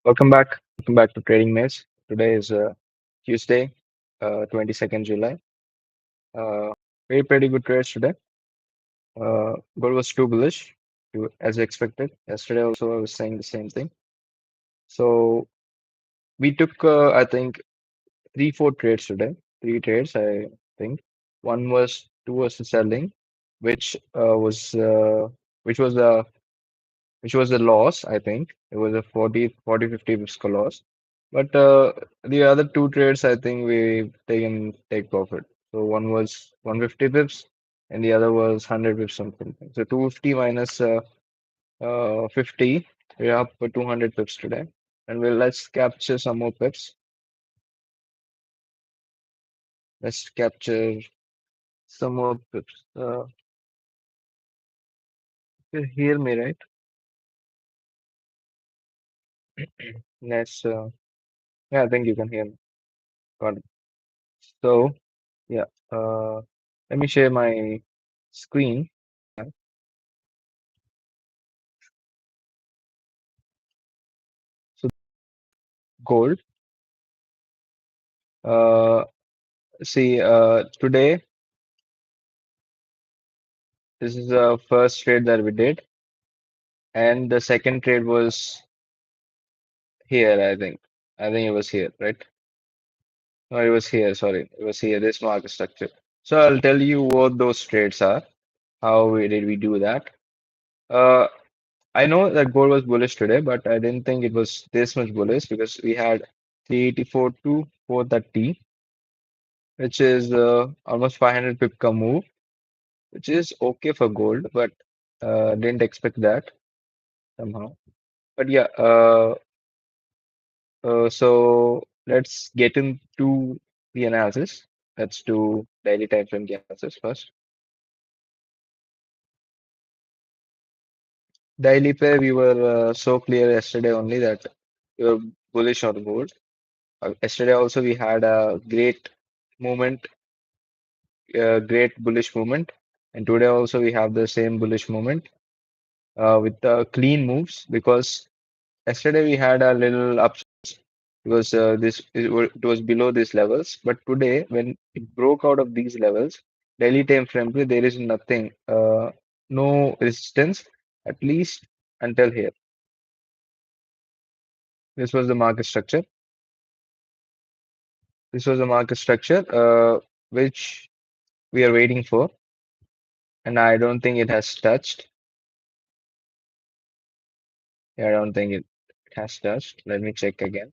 Welcome back. Welcome back to Trading Maze. Today is Tuesday, 22nd July. Uh, very pretty good trades today. Gold was too bullish, as expected. Yesterday also I was saying the same thing. So we took, I think, three, four trades today. Three trades, I think. Two was the selling, which which was the which was a loss, I think. It was a 50 pips loss. But the other two trades, I think we take profit. So one was 150 pips and the other was 100 pips something. So 250 minus 50, we're up for 200 pips today. And let's capture some more pips. Let's capture some more pips. You hear me, right? Let's, yeah, I think you can hear me. Got it. So, yeah, let me share my screen. So gold. Uh, See, today this is the first trade that we did, and the second trade was here. I think it was here, right? No, it was here. Sorry, it was here. This market structure. So I'll tell you what those trades are. Did we do that? Uh, I know that gold was bullish today, but I didn't think it was this much bullish because we had 384 to 430, which is almost 500 pip ka move, which is okay for gold, but didn't expect that somehow. But yeah, so let's get into the analysis. Let's do daily time frame analysis first. Daily pair, we were so clear yesterday only that we were bullish on gold. Yesterday also we had a movement, great bullish movement, and today also we have the same bullish movement with clean moves because yesterday we had a little up because it was below these levels. But today, when it broke out of these levels, daily time frame, there is nothing, no resistance, at least until here. This was the market structure. This was the market structure, which we are waiting for, and I don't think it has touched. Yeah, I don't think it has touched. Let me check again.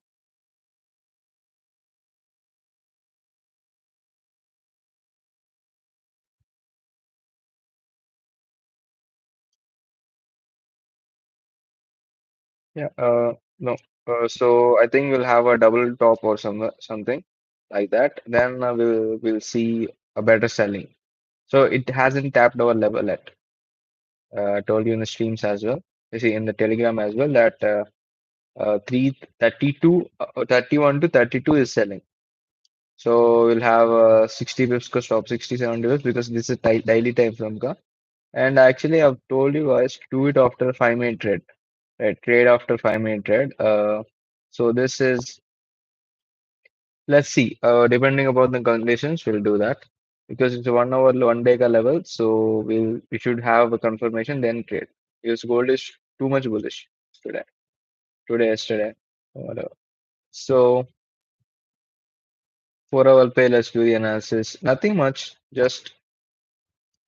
Yeah, no. So I think we'll have a double top or something like that. Then we'll see a better selling. So it hasn't tapped our level yet. I told you in the streams as well. You see in the Telegram as well that 31 to 32 is selling. So we'll have 60 pips ka stop, 67 pips because this is daily time frame ka. And actually, I've told you guys to do it after a 5 minute trade. Right, trade after 5 minute trade. So this is, let's see. Depending upon the conditions, we'll do that because it's a 1 hour, 1 day ka level. So we should have a confirmation then trade because gold is too much bullish today, yesterday, whatever. So 4 hour pay, let's do the analysis. Nothing much, just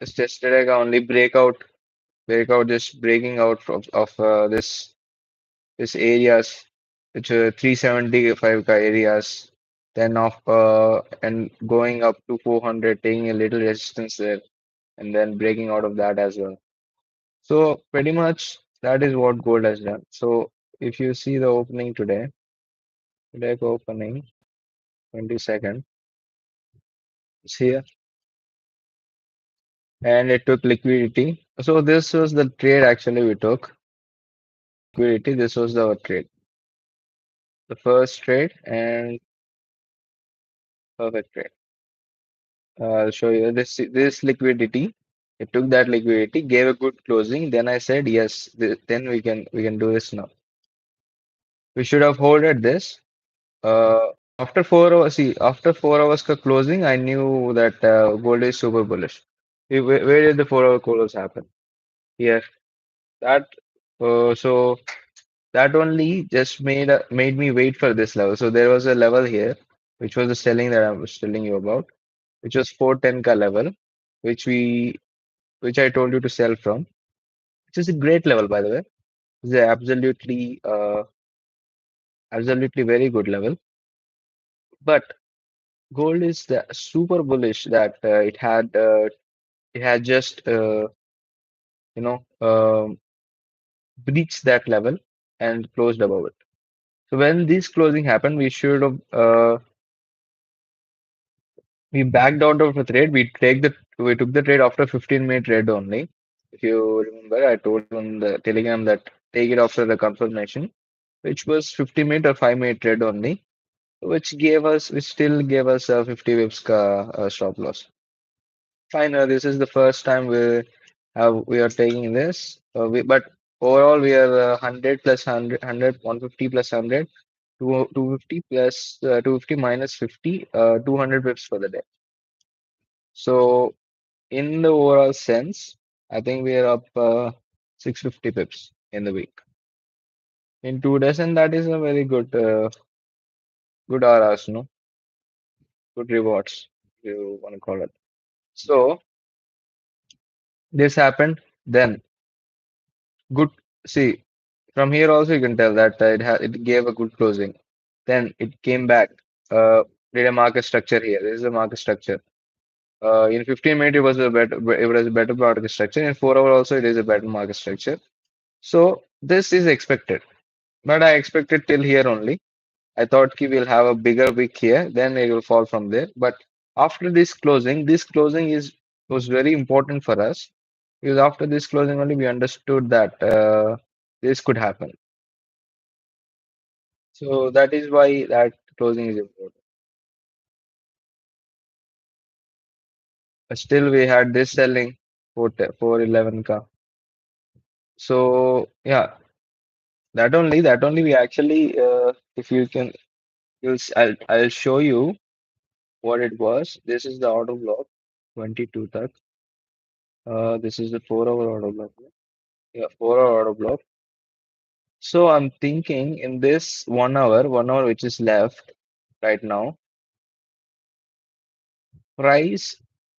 yesterday ka only breakout, just breaking out of this areas, which are 375 ka areas, then and going up to 400, taking a little resistance there, and then breaking out of that as well. So pretty much that is what gold has done. So if you see the opening today opening 22nd, it's here, and it took liquidity. So this was the trade actually we took liquidity. This was the trade, the first trade, and perfect trade. I'll show you this liquidity. It took that liquidity, gave a good closing. Then I said yes. Then we can do this now We should have holded this. After 4 hours, see, after 4 hours ka closing, I knew that gold is super bullish. Where did the 4 hour close happen? Here. That so that only just made me wait for this level. So there was a level here, which was the selling that I was telling you about, which was 410 ka level, which we which I told you to sell from, which is a great level by the way. It's a absolutely very good level. But gold is the super bullish that it had just you know breached that level and closed above it. So when this closing happened, we backed out of the trade. We took the trade after 15-minute trade only. If you remember, I told you on the Telegram that take it after the confirmation, which was 50-minute or 5-minute trade only, which still gave us a 50 pips stop loss. Fine, this is the first time we are taking this. But overall we are 100 plus 100, 150 plus 100, 250 plus 250 minus 50, 200 pips for the day. So in the overall sense, I think we are up 650 pips in the week in 2 days, and that is a very good RRs, good rewards, if you want to call it. So this happened. Then good. See, from here also you can tell that it gave a good closing. Then it came back. Did a market structure here. This is a market structure. In 15 minutes it was a better market structure. In 4 hours also it is a better market structure. So this is expected, but I expected till here only. I thought we'll have a bigger wick here, then it will fall from there. But after this closing is was very important for us because after this closing only we understood that this could happen. So that is why that closing is important. But still, we had this selling for 11 ka. So yeah, that only we actually if you can I'll show you what it was. This is the auto block 22 tak. This is the 4 hour auto block. Yeah, 4 hour auto block. So I'm thinking in this 1 hour which is left right now, price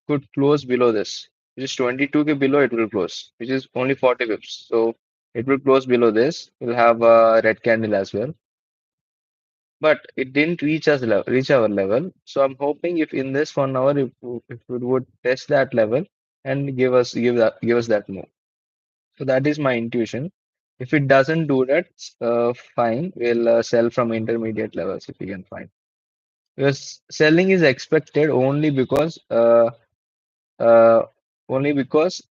could close below this, which is 22K below it will close, which is only 40 pips. So it will close below this. We'll have a red candle as well. But it didn't reach our level. So I'm hoping if in this 1 hour if it would test that level and give us that move. So that is my intuition. If it doesn't do that, fine. We'll sell from intermediate levels if we can find. Because selling is expected uh, only because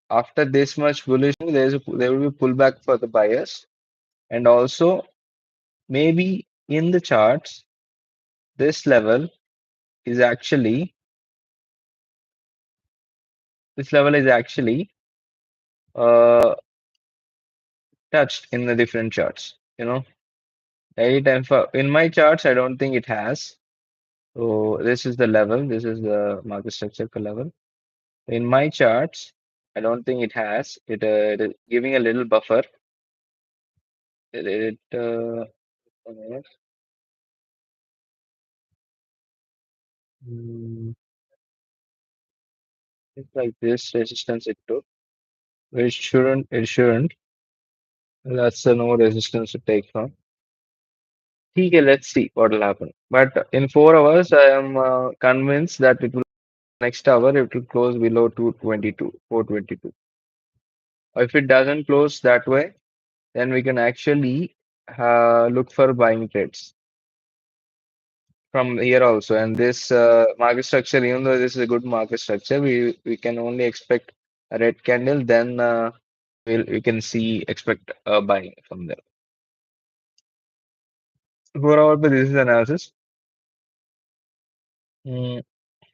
after this much bullish, there will be pullback for the buyers, and also maybe in the charts, this level is actually this level is actually uh, touched in the different charts. Anytime in my charts, I don't think it has. So this is the level. This is the market structure level. In my charts, I don't think it has. It is giving a little buffer. One minute. Mm, it's like this resistance it took. It shouldn't. That's a no resistance to take from. Okay, let's see what will happen. But in 4 hours, I am convinced that it will next hour it will close below 222, 422. If it doesn't close that way, then we can actually look for buying trades from here also. And this market structure, even though this is a good market structure, we can only expect a red candle. Then we can expect buying from there. 4 hour basis analysis. Mm,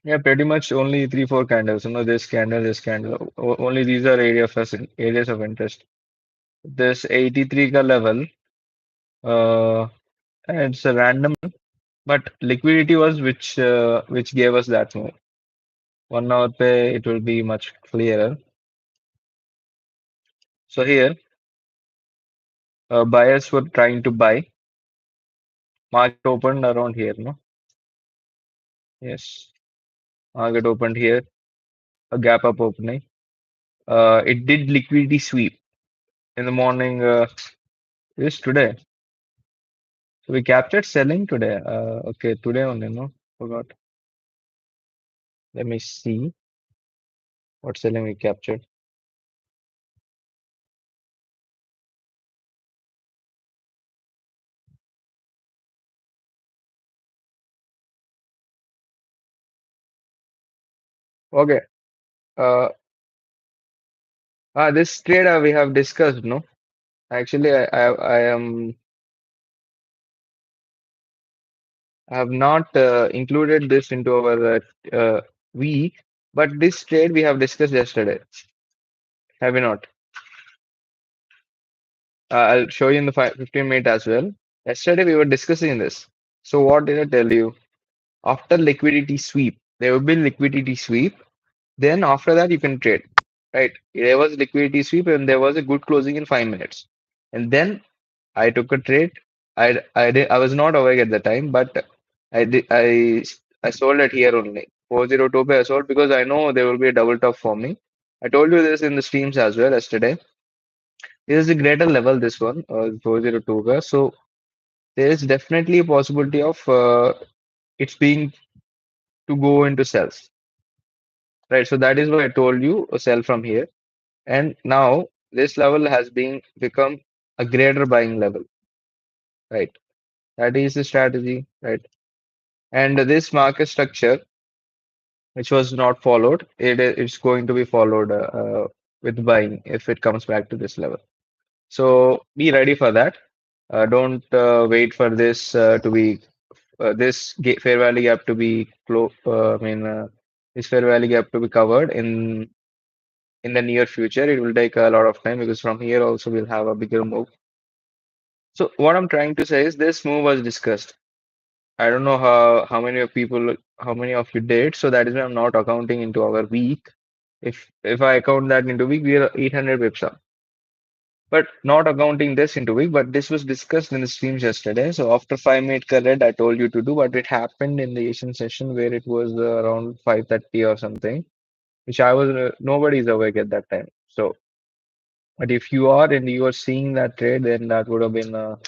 yeah, pretty much only three, four candles. This candle. Only these are areas of interest. This 83 ka level. Uh, and it's a random, but liquidity was which gave us that move. 1 hour pay, it will be much clearer. So here, buyers were trying to buy. Market opened around here, no? Yes, market opened here, a gap up opening. It did liquidity sweep in the morning. This today. So we captured selling today. Okay, today only, no? Forgot. Let me see what selling we captured. Okay. Uh, this trade we have discussed, no? Actually, I have not included this into our week, but this trade we have discussed yesterday. Have we not? I'll show you in the 15 minute as well. Yesterday we were discussing this. So what did I tell you? After liquidity sweep, there will be liquidity sweep. Then after that you can trade, right? There was liquidity sweep and there was a good closing in 5 minutes. And then I took a trade. I was not awake at the time, but I sold it here only. 402 I sold because I know there will be a double top for me. I told you this in the streams as well yesterday. This is a greater level, this one, 402. So there is definitely a possibility of it's being to go into sales, right? So that is why I told you sell from here. And now this level has been become a greater buying level, right? That is the strategy, right? And this market structure, which was not followed, it's going to be followed with buying if it comes back to this level. So be ready for that. Don't wait for this to be fair value gap to be this fair value gap to be covered in the near future. It will take a lot of time because from here also we'll have a bigger move. So what I'm trying to say is this move was discussed. I don't know how many of you did. So that is why I'm not accounting into our week. If I account that into week, we are 800 pips up. But not accounting this into week, but this was discussed in the streams yesterday. So after 5 minute correct, I told you to do, but it happened in the Asian session where it was around 5:30 or something, which I was nobody's awake at that time. So, but if you are and you are seeing that trade, then that would have been a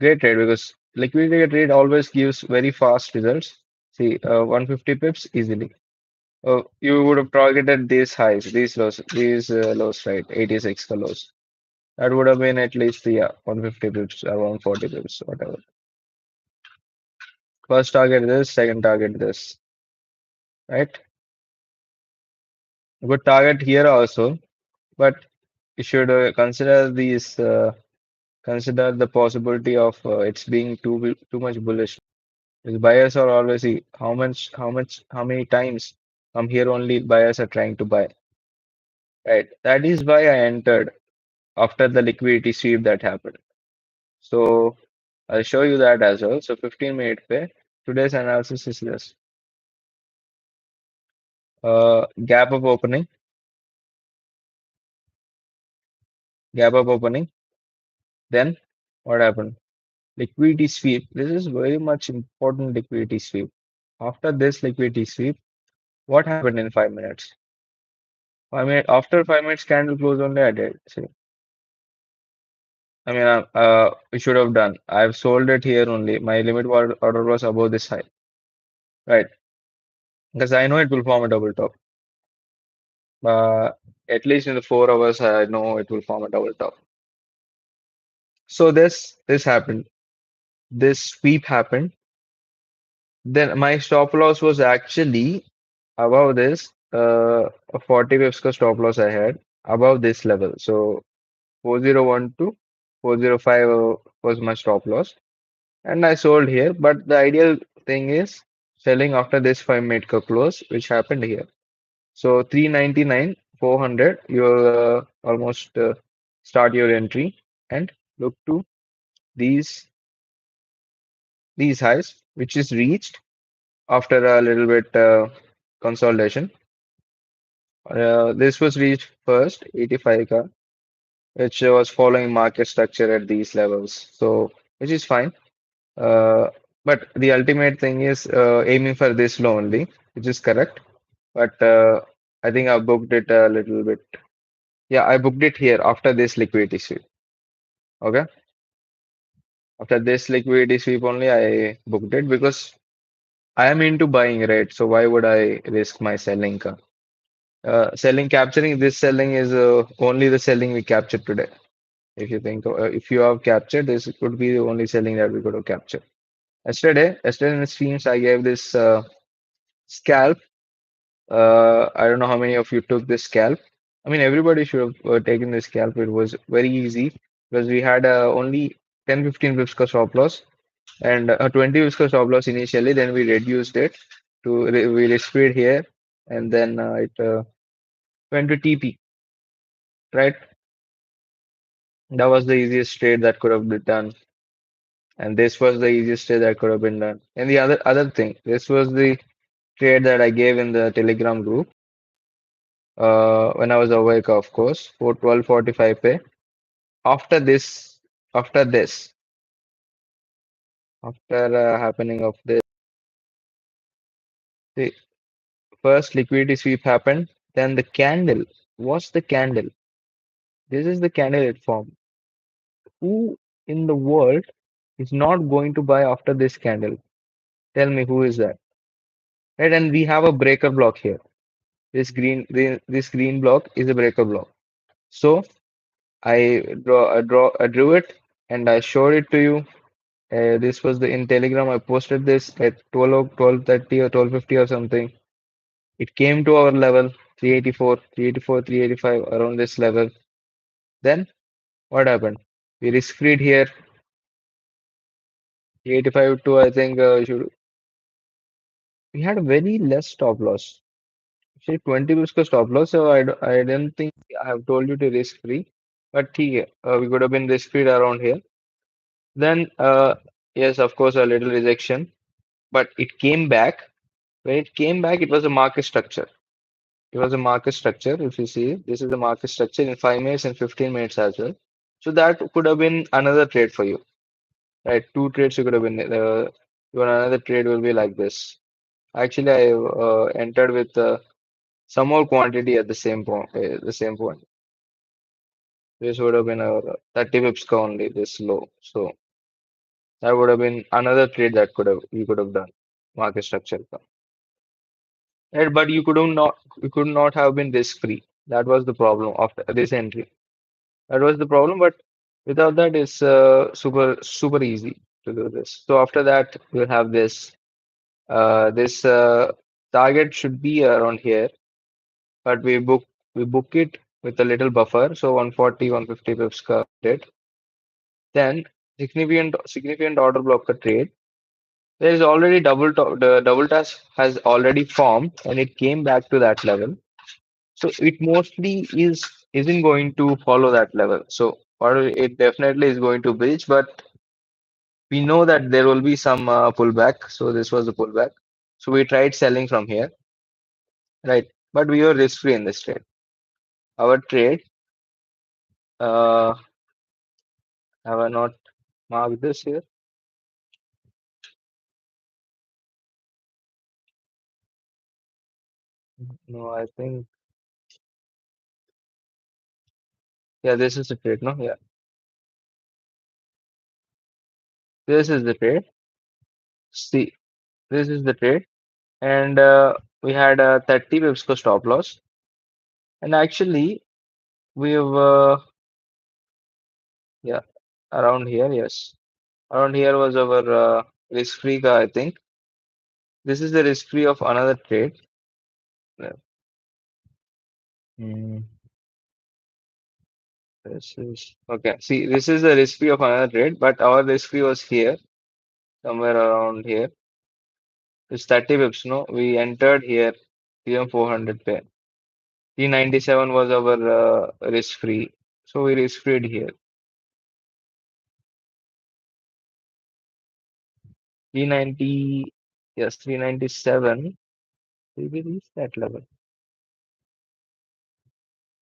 great trade because liquidity trade always gives very fast results. See, 150 pips easily. You would have targeted these highs, these lows, right? 86 lows. That would have been at least, yeah, 150 pips, around 40 pips, whatever. First target this, second target this, right? Good target here also, but you should consider the possibility of it's being too much bullish. Because buyers are always see how many times from here only buyers are trying to buy, right? That is why I entered after the liquidity sweep that happened. So I'll show you that as well. So 15 minute pay. Today's analysis is this. Gap up opening, gap up opening. Then what happened? Liquidity sweep. This is very much important liquidity sweep. After this liquidity sweep, what happened in 5 minutes? 5 minutes after 5 minutes candle close only I did. See, I mean, we should have done. I've sold it here only. My limit order was above this high, right? Because I know it will form a double top. At least in the 4 hours, I know it will form a double top. So this happened. This sweep happened. Then my stop loss was actually above this. A 40 pips ka stop loss I had above this level. So 4012, 405 was my stop loss, and I sold here. But the ideal thing is selling after this 5 minute ka close, which happened here. So 399, 400, you'll almost start your entry and look to these these highs, which is reached after a little bit consolidation. This was reached first, 85K, which was following market structure at these levels. So, which is fine. Uh, but the ultimate thing is aiming for this low only, which is correct. But I think I booked it a little bit. Yeah, I booked it here after this liquidity sweep. Okay. After this liquidity sweep only, I booked it because I am into buying, right? So why would I risk my selling? Selling, capturing this selling is only the selling we captured today. If you think, if you have captured, this could be the only selling that we could have captured. Yesterday in the streams, I gave this scalp. I don't know how many of you took this scalp. I mean, everybody should have taken this scalp. It was very easy because we had only 10-15 pips ka stop loss and 20 pips ka stop loss initially. Then we reduced it to we risk free here, and then it went to TP, right? That was the easiest trade that could have been done, and this was the easiest trade that could have been done. And the other thing, this was the trade that I gave in the Telegram group when I was awake, of course, for 12:45 pay. After this, after this, after happening of this, the first liquidity sweep happened. Then the candle. What's the candle? This is the candle it formed. Who in the world is not going to buy after this candle? Tell me who is that? Right, and we have a breaker block here. This green block is a breaker block. So I drew it and I showed it to you. This was the in Telegram. I posted this at 12:30 or 12:50 or something. It came to our level 384, 384, 385 around this level. Then what happened? We risk freed here 385 to I think we had a very less stop loss. Actually 20 pips ka stop loss. So I don't think I have told you to risk free. But we could have been risk free around here. Then yes, of course, a little rejection, but it came back. When it came back, it was a market structure. It was a market structure. If you see, this is the market structure in 5 minutes and 15 minutes as well. So that could have been another trade for you, right? Two trades you could have been. Even another trade will be like this. Actually, I entered with some more quantity at the same point. The same point. This would have been a 30 pips ka only this low. So that would have been another trade that could have you could have done. Market structure. Right, but you could not have been risk free. That was the problem after this entry. That was the problem, but without that, it's super easy to do this. So after that, we'll have this. This target should be around here, but we book it with a little buffer. So 140, 150 pips ka did. Then significant order block trade. There is already the double task has already formed, and it came back to that level. So it mostly isn't going to follow that level. So or it definitely is going to breach, but we know that there will be some pullback. So this was the pullback. So we tried selling from here, right? But we were risk free in this trade. Our trade, have I not marked this here? No, I think yeah, this is the trade. No, yeah, this is the trade. See, this is the trade, and we had 30 pips for stop loss, and actually we've yeah around here, yes. Around here was our risk-free car, I think. This is the risk-free of another trade. Yeah. Mm, this is okay. See, this is the risk-free of another trade, but our risk-free was here, somewhere around here. It's 30 pips, no? We entered here, PM 400 pair. 397 was our risk-free. So we risk-freed here. 390, yes, 397. Did we reach that level?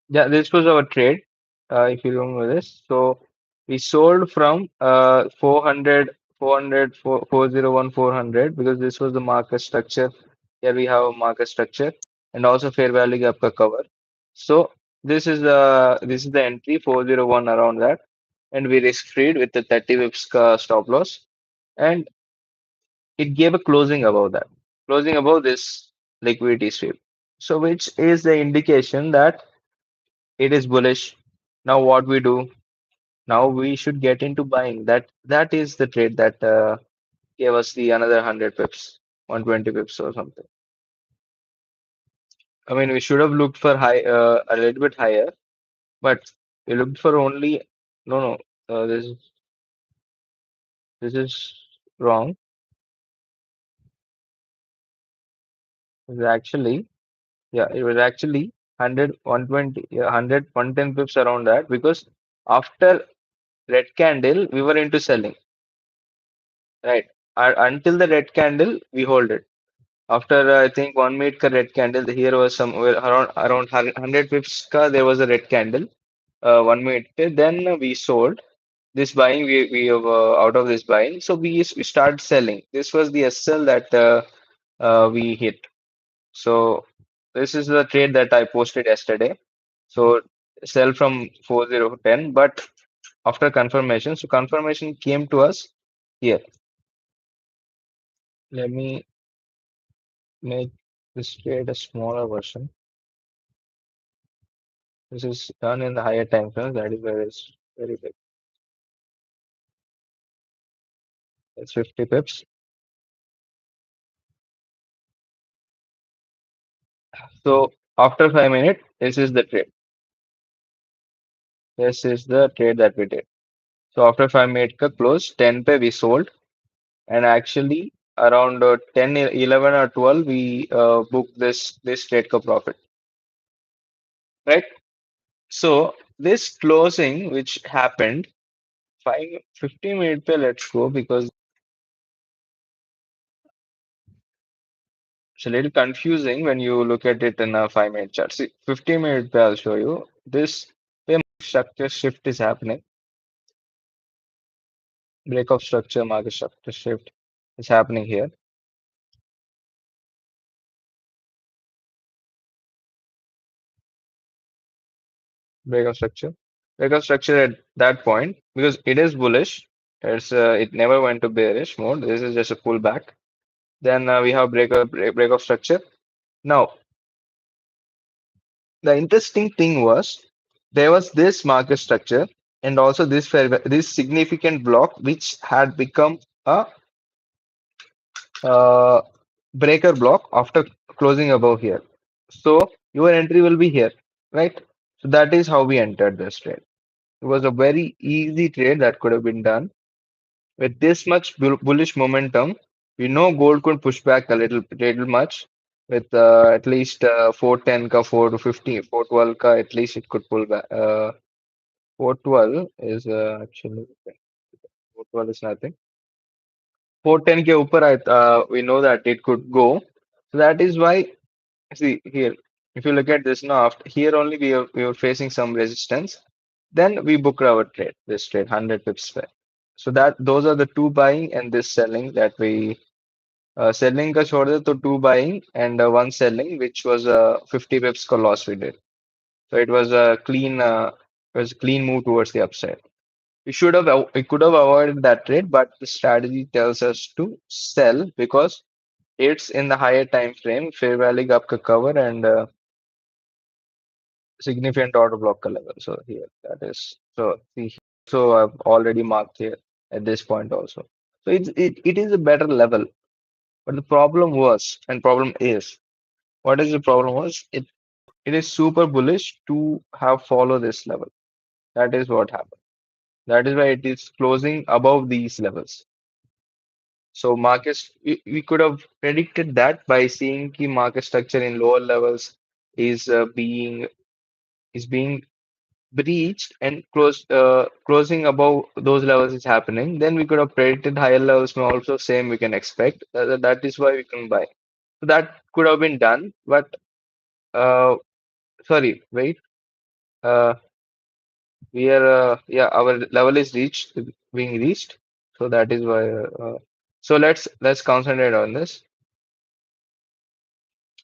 Yeah, this was our trade, if you remember this. So we sold from 400, 400, 401, 400 because this was the market structure. Here we have a market structure and also fair value gap ka cover. So this is the entry 401 around that, and we risk freed with the 30 pips ka stop loss, and it gave a closing above that, closing above this liquidity sweep. So which is the indication that it is bullish. Now what we do? Now we should get into buying. That is the trade that gave us the another 100 pips, 120 pips or something. I mean, we should have looked for high, a little bit higher, but we looked for only. No, no, this is wrong. It was actually, yeah, it was actually 100, 120, yeah, 100, 110 pips around that because after red candle we were into selling, right? Until the red candle we hold it. After I think 1 minute ka red candle, here was some around 100 pips ka there was a red candle. 1 minute. Then we sold this buying. We have out of this buying, so we start selling. This was the SL that we hit. So this is the trade that I posted yesterday. So sell from 4010, but after confirmation, so confirmation came to us here. Let me make this trade a smaller version. This is done in the higher time frames. That is where it's very big. It's 50 pips. So after 5 minutes, this is the trade. This is the trade that we did. So after 5 minutes ka close, 10 pay we sold, and actually around 10, 11 or 12 we booked this trade ka profit, right? So this closing which happened 50 minute pay, let's go because it's a little confusing when you look at it in a 5 minute chart. See, 50 minute pay, I'll show you. This pay structure shift is happening. Break of structure, market structure shift is happening here. Break of structure. Break of structure at that point because it is bullish. It never went to bearish mode. This is just a pullback. Then we have break of structure. Now the interesting thing was there was this market structure and also this significant block which had become a uh, breaker block after closing above here. So your entry will be here, right? So that is how we entered this trade. It was a very easy trade that could have been done with this much bullish momentum. We know gold could push back a little much with at least 410 ka 450, 412 ka at least it could pull back. 412 is actually 412 is nothing. 410 के ऊपर we know that it could go. So that is why, see here, if you look at this now, after here only we were facing some resistance. Then we booked our trade, this trade, 100 pips fair. So that those are the two buying and this selling that we selling ka chhod de to two buying and one selling, which was 50 pips ka loss we did. So it was a clean move towards the upside. We could have avoided that trade, but the strategy tells us to sell because it's in the higher time frame, fair value gap ka cover and significant order block ka level. So here that is so see, so I've already marked here at this point also. So it is a better level, but the problem was and problem is what is the problem was it is super bullish to have follow this level. That is what happened. That is why it is closing above these levels. So markets, we could have predicted that by seeing key market structure in lower levels is being breached and closing above those levels is happening, then we could have predicted higher levels may also same we can expect. That is why we can buy. So that could have been done, but uh, sorry, wait. Uh, we are yeah, our level is being reached. So that is why. So let's concentrate on this.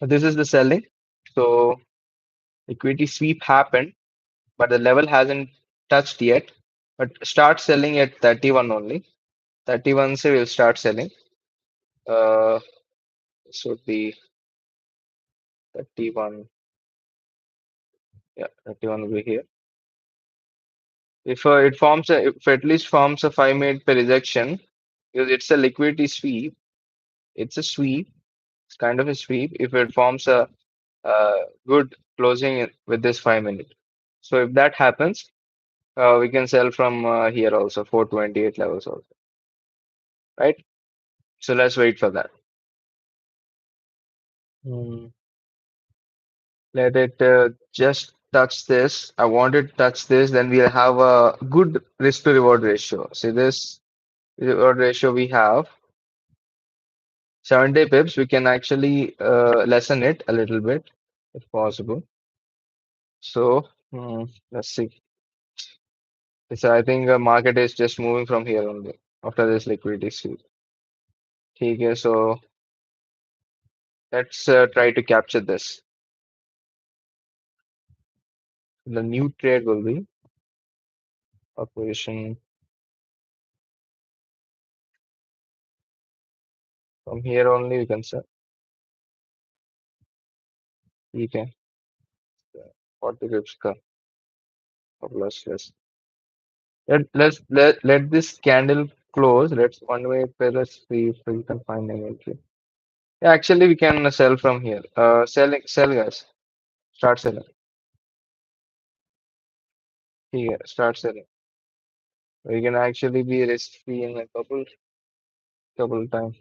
This is the selling. So equity sweep happened, but the level hasn't touched yet. But start selling at 31 only. 31 se we'll start selling. Uh, should be 31. Yeah, 31 will be here. If if at least forms a 5 minute per rejection, because it's a liquidity sweep, it's a sweep, it's kind of a sweep. If it forms a good closing with this 5 minute, so if that happens, we can sell from here also 428 levels also, right? So let's wait for that. Hmm. Let it just touch this. I want it to touch this, then we'll have a good risk to reward ratio. See this reward ratio we have 70 pips. We can actually lessen it a little bit if possible. So let's see. So I think the market is just moving from here only after this liquidity sweep. Okay, so let's try to capture this. The new trade will be operation from here only. We can say okay, 40 pips ka plus less. Let this candle close. Let's one way. Let's see if we can find an entry. Yeah, actually, we can sell from here. Sell guys. Start selling. Here, start selling. We can actually be risk free in a couple times.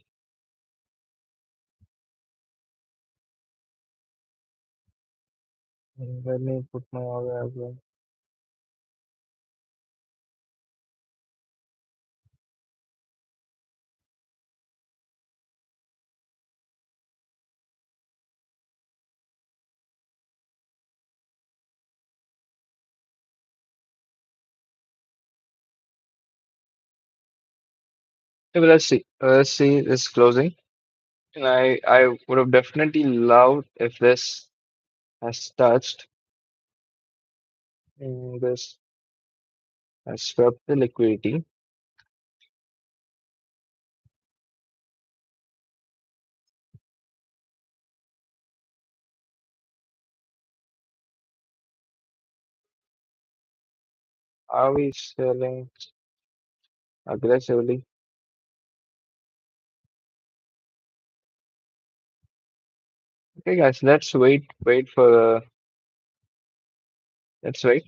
Let me put my order as well. Okay, but let's see. Let's see this closing. And I would have definitely loved if this has touched this has swept the liquidity. Are we selling aggressively? Okay, guys, let's wait for let's wait.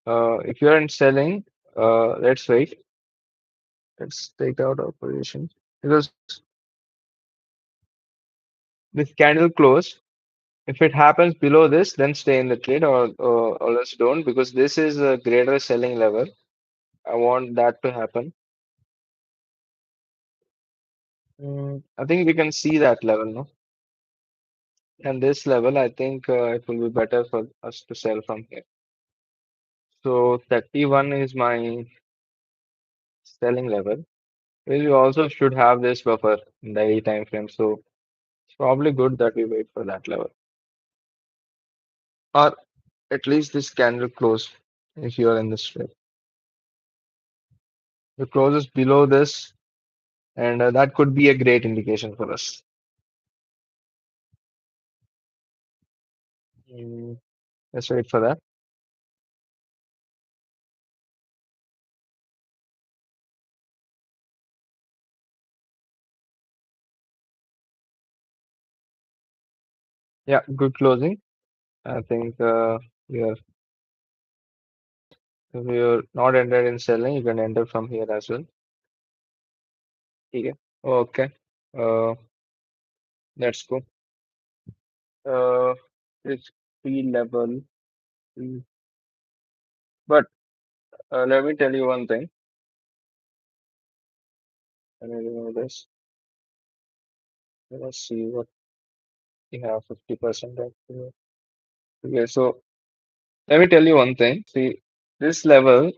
If you're in selling, let's wait. Let's take out our position because this candle close. If it happens below this, then stay in the trade or else don't because this is a greater selling level. I want that to happen. I think we can see that level, no? And this level, I think it will be better for us to sell from here. So 31 is my selling level. We also should have this buffer in the daily time frame. So it's probably good that we wait for that level. Or at least this candle close if you are in this trade. The closes below this, and that could be a great indication for us. Mm, let's wait for that. Yeah, good closing. I think we are if you're not entered in selling, you can enter from here as well. Okay. Okay. Uh, let's go. Uh, it's free level. Let me tell you one thing. Let me remove this. Let's see what we have 50% active. Okay, so let me tell you one thing. See, this level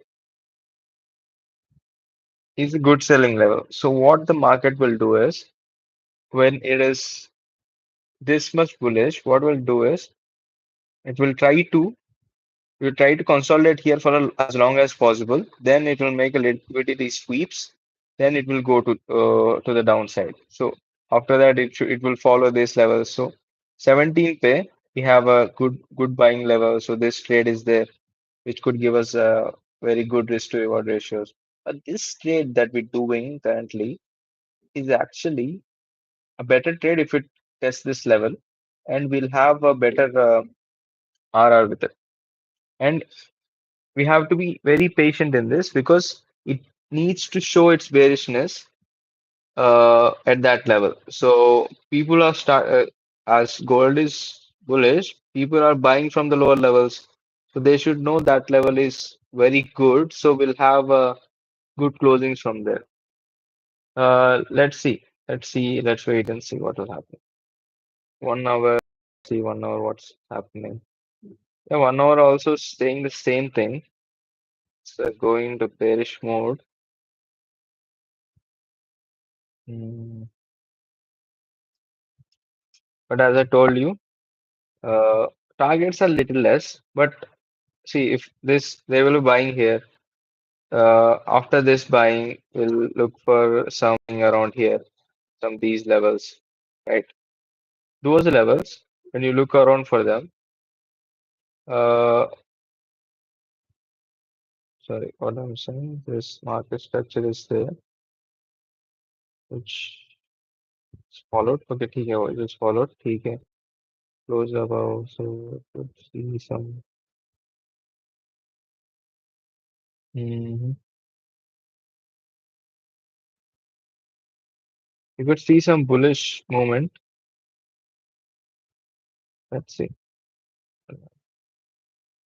is a good selling level. So what the market will do is when it is this much bullish, what will do is it will try to consolidate here for as long as possible. Then it will make a liquidity sweeps. Then it will go to the downside. So after that, it will follow this level. So 17 pay, we have a good buying level. So this trade is there, which could give us a very good risk to reward ratios. But this trade that we're doing currently is actually a better trade if it tests this level, and we'll have a better RR with it. And we have to be very patient in this because it needs to show its bearishness at that level. So people are as gold is bullish, people are buying from the lower levels. So they should know that level is very good. So we'll have good closings from there. Let's see. Let's see. Let's wait and see what will happen. 1 hour. See 1 hour what's happening. Yeah, 1 hour also saying the same thing. So going to bearish mode. Hmm. But as I told you, uh, targets are little less. But see, if this they will be buying here. After this buying, we'll look for something around here, some these levels, right? Those levels, when you look around for them, uh, sorry, what I'm saying, this market structure is there, which is followed. Okay, ठीक है, it is followed. ठीक है, close above, so let's see some. Mhm. You could see some bullish movement. Let's see.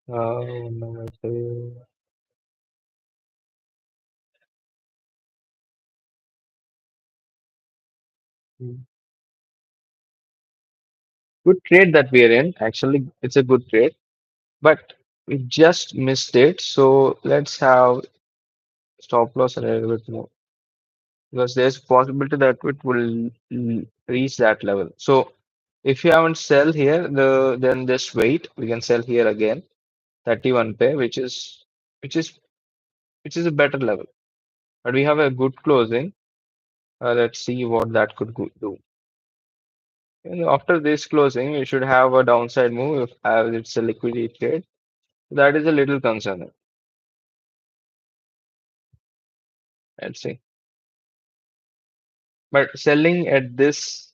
No, I say, hmm, good trade that we are in. Actually, it's a good trade, but we just missed it. So let's have stop loss a little bit more because there's possibility that it will reach that level. So if you haven't sell here, then just wait. We can sell here again, 31 pay, which is which is a better level. But we have a good closing. Let's see what that could do. And after this closing, we should have a downside move if as it's a liquidity trade. That is a little concerning. Let's see. But selling at this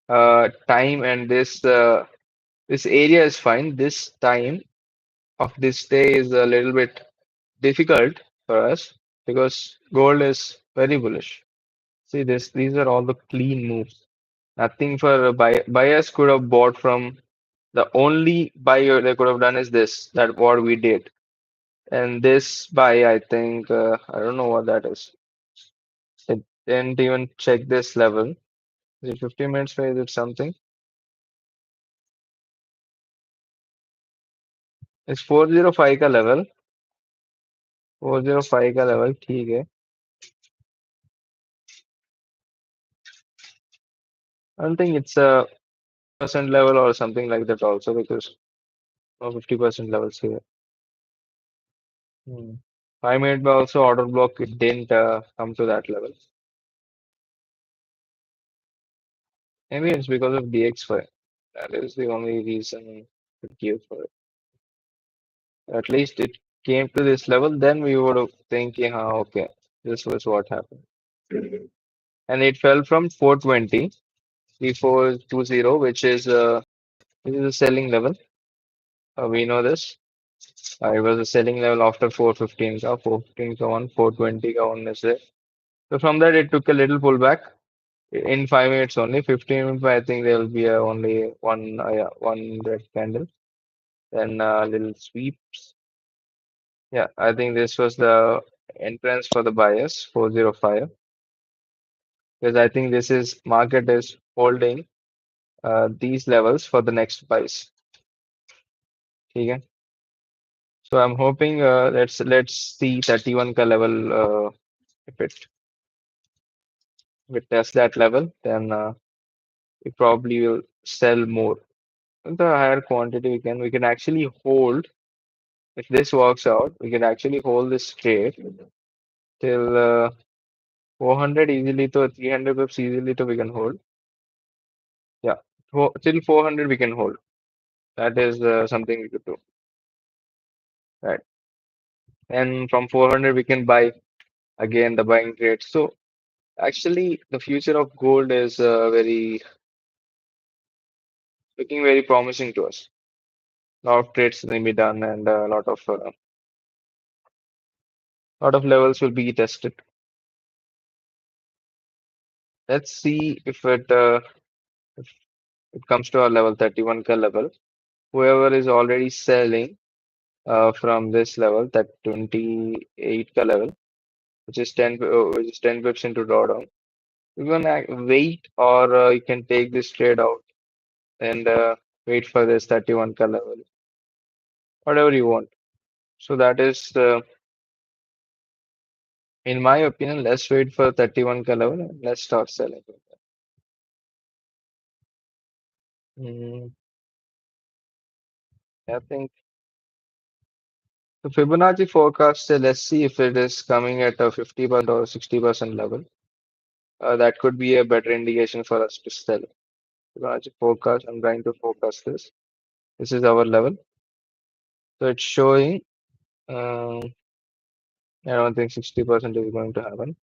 time and this area is fine. This time of this day is a little bit difficult for us because gold is very bullish. See this, these are all the clean moves. Nothing for buyers could have bought from the only buy they could have done is this, that what we did. And this buy, I think, I don't know what that is. It didn't even check this level. Is it 50 minutes or is it something? It's 405 का level. 405 का level, ठीक है. I don't think it's a percent level or something like that also because no 50% levels here. Hmm. 5 minute by also order block it didn't come to that level. Maybe it's because of DX5. That is the only reason it gives for it. At least it came to this level, then we would have thinking, okay, this was what happened. And it fell from 420, 3420, which is a selling level. We know this. It was a selling level after 415 ka, 415 ka one, 420 ka one is there. So from that, it took a little pullback in 5 minutes only. 15 minutes, I think there will be only one red candle. Then little sweeps. Yeah, I think this was the entrance for the buyers, 405, because I think this is market is holding these levels for the next buys. Okay. So I'm hoping let's see 31 ka level if it tests that level, then we probably will sell more. The higher quantity we can actually hold. If this works out, we can actually hold this trade till 400 easily to 300 pips easily to we can hold. Yeah, till 400 we can hold. That is something we could do. Right. And from 400 we can buy again the buying trade. So actually the future of gold is very looking very promising to us. A lot of trades will be done and a lot of levels will be tested. Let's see if it comes to our level 31k level. Whoever is already selling from this level, that 28k level, which is 10 pips into drawdown. You can wait or you can take this trade out and wait for this 31k level, whatever you want. So that is, in my opinion, let's wait for 31k level and let's start selling. Mm, I think the Fibonacci forecast, let's see if it is coming at a 50% or 60% level. That could be a better indication for us to sell. Fibonacci forecast, I'm trying to focus this. This is our level. So it's showing, I don't think 60% is going to happen.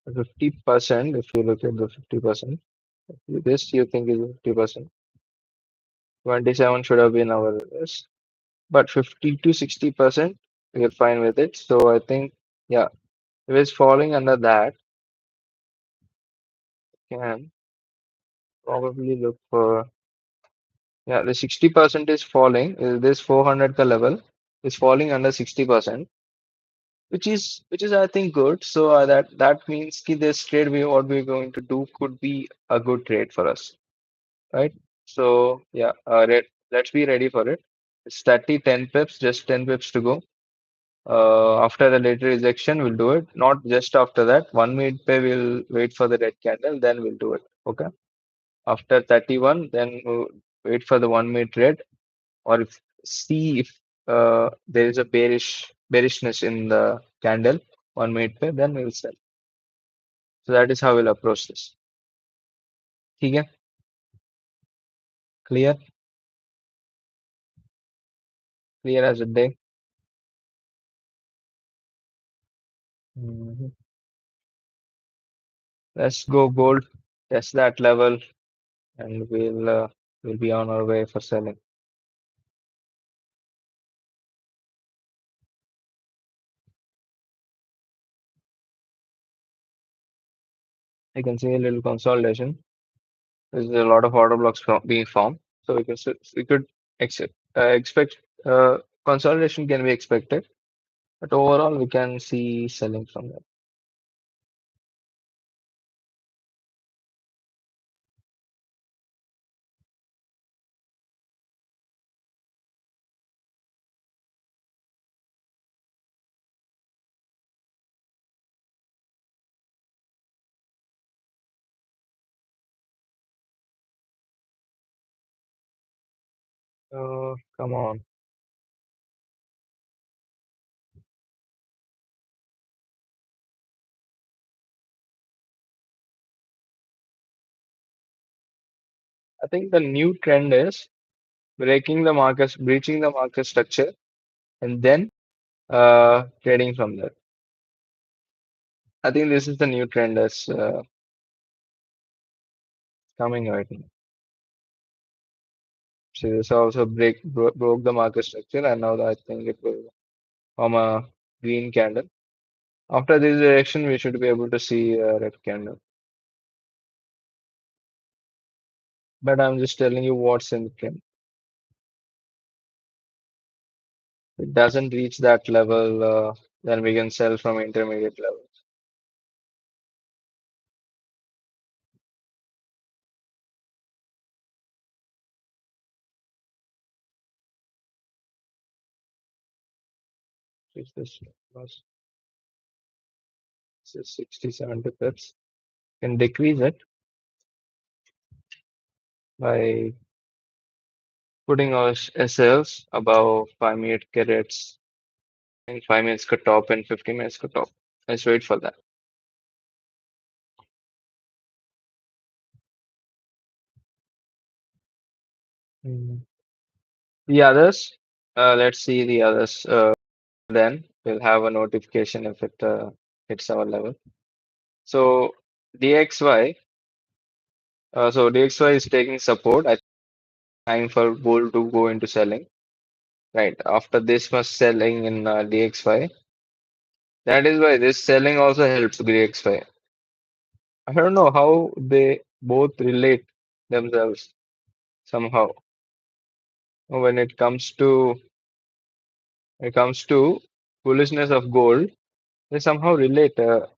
50%, if you look at the 50%, this you think is 50%. 27 should have been our risk, but 50 to 60%, we're fine with it. So I think, yeah, if it's falling under that, can probably look for, yeah, the 60% is falling. This 400 ka level is falling under 60%, which is I think good. So that means ki this trade we what we're going to do could be a good trade for us, right? So yeah, let's be ready for it. It's 30, 10 pips, just 10 pips to go. After the later rejection, we'll do it. Not just after that. 1 minute pay, we'll wait for the red candle, then we'll do it. Okay. After 31, then we'll wait for the 1 minute red, or if see if there is a bearishness in the candle, 1 minute pay, then we'll sell. So that is how we'll approach this. Okay, clear, clear as a day. Mhm. Let's go gold, test that level, and we'll be on our way for selling. I can see a little consolidation. There's a lot of order blocks being formed, so we could expect consolidation can be expected, but overall we can see selling from there. Come on. I think the new trend is breaching the market structure, and then trading from there. I think this is the new trend that's coming right now. So this also broke the market structure, and now I think it will form a green candle. After this direction, we should be able to see a red candle. But I'm just telling you what's in the trend. it doesn't reach that level, then we can sell from intermediate level. If this was 60, 70 pips, can decrease it by putting our SLs above 5 minute carrots. I think 5 minutes cut top and 50 minutes cut top. Let's wait for that. Mm. The others, let's see the others. Then we'll have a notification if it hits our level. So DXY, so DXY is taking support. I think time for bull to go into selling. Right after this much selling in DXY, that is why this selling also helps DXY. I don't know how they both relate themselves somehow. When it comes to foolishness of gold, they somehow relate. The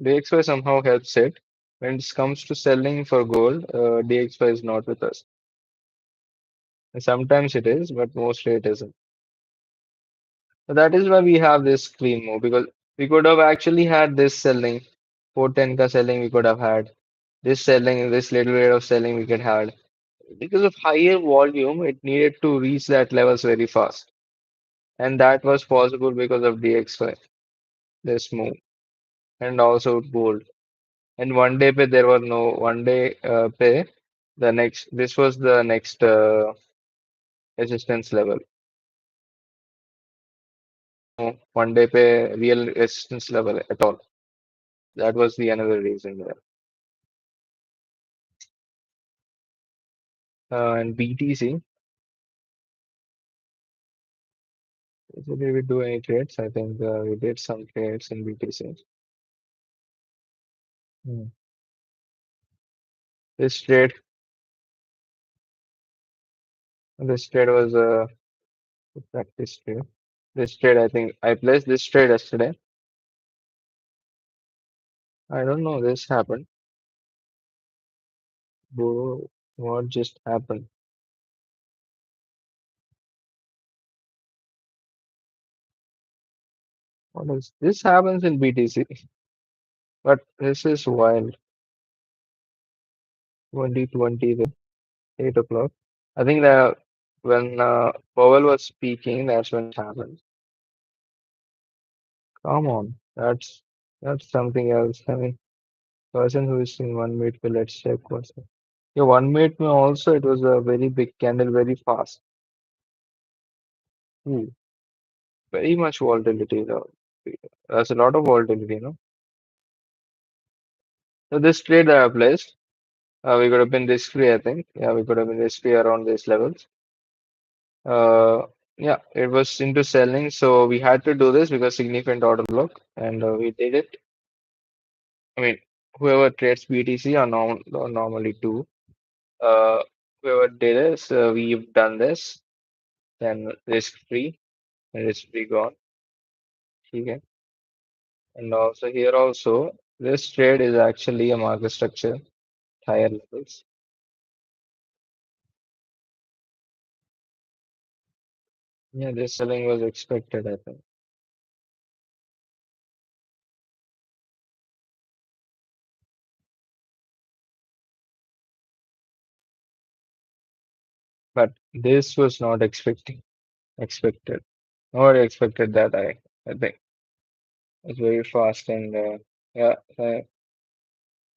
DXY somehow helps it. When it comes to selling for gold, DXY is not with us. And sometimes it is, but mostly it isn't. So that is why we have this screen move because we could have actually had this selling, 410 ka selling we could have had. This selling, this little bit of selling we could have. Because of higher volume, it needed to reach that levels very fast. And that was possible because of DXY, this move, and also gold. And one day pay, there was no one day pay. This was the next resistance level. No one day pay real resistance level at all. That was the another reason there. And BTC, so did we do any trades? I think we did some trades in BTC. Hmm. This trade, this trade was a practice trade. This trade, I think I placed this trade yesterday. I don't know, this happened. Bro, what just happened? What is this happens in BTC? But this is wild. 2020, the 8 o'clock. I think that when Powell was speaking, that's when it happened. Come on, that's something else. I mean, person who is in 1 minute, well, let's check what's it. Yeah, 1 minute also, it was a very big candle, very fast. Ooh, very much volatility though. There's a lot of volatility, you know. So this trade that I placed, we could have been risk-free, I think. Yeah, we could have been risk-free around these levels. Uh, yeah, it was into selling, so we had to do this because significant order block, and we did it. I mean, whoever trades BTC or normally do. Whoever did this, we've done this, then risk-free gone. Okay. And also here also, this trade is actually a market structure, higher levels. Yeah, this selling was expected, I think. But this was not expected. Nobody expected that, I think. It's very fast and yeah,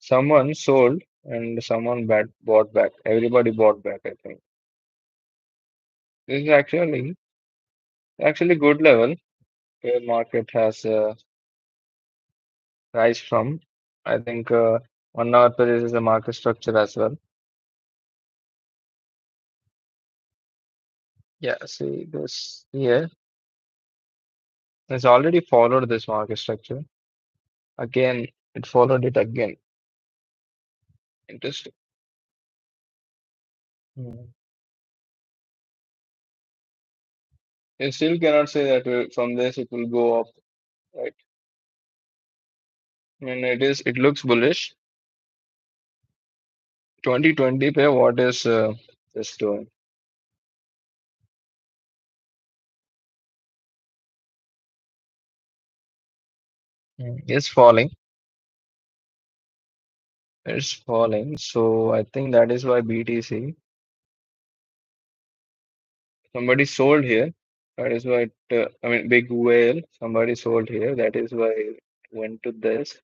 someone sold and someone bought back. Everybody bought back, I think. This is actually good level where market has rise from. I think 1 hour period is a market structure as well. Yeah, see this here. It's already followed this market structure. Again, it followed it again. Interesting. Hmm. You still cannot say that from this it will go up, right? I mean, it looks bullish. 2020 pair, what is this doing? It's falling. It's falling. So I think that is why BTC, somebody sold here. That is why I mean, big whale, somebody sold here. That is why it went to this,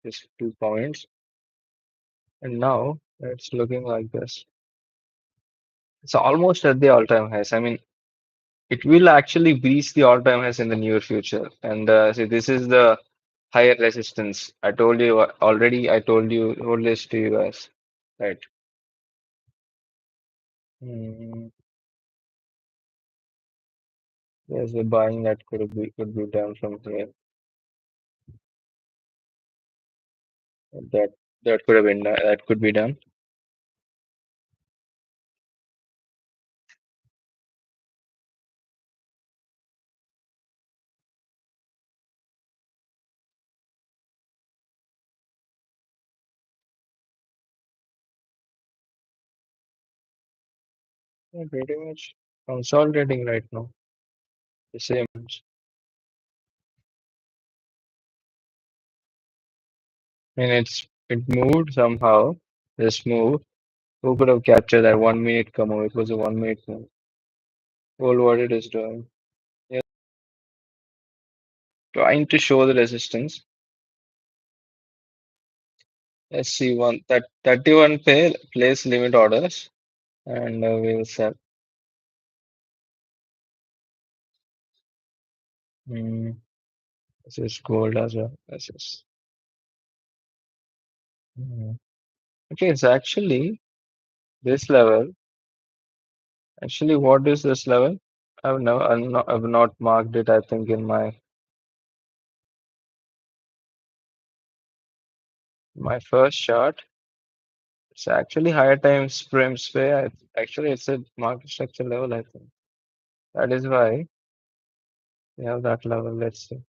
just 2 points. And now it's looking like this. It's almost at the all-time highs. I mean, it will actually breach the all-time highs in the near future. And see, this is the higher resistance. I told you already. I told this to you guys, right? Mm, there's a buying that could be done from here. That that could have been that could be done. Yeah, pretty much consolidating right now. The same. And it moved somehow. This move. Who could have captured that 1 minute come? It was a 1 minute move. All what it is doing. Yeah, trying to show the resistance. Let's see one that 31 pair place limit orders and we'll sell. Mm, this is gold as well. This is mm. Okay, it's actually this level. Actually, what is this level? I've not marked it, I think, in my first chart. It's actually higher times frame spray. Actually, it's a market structure level, I think. That is why we have that level. Let's see.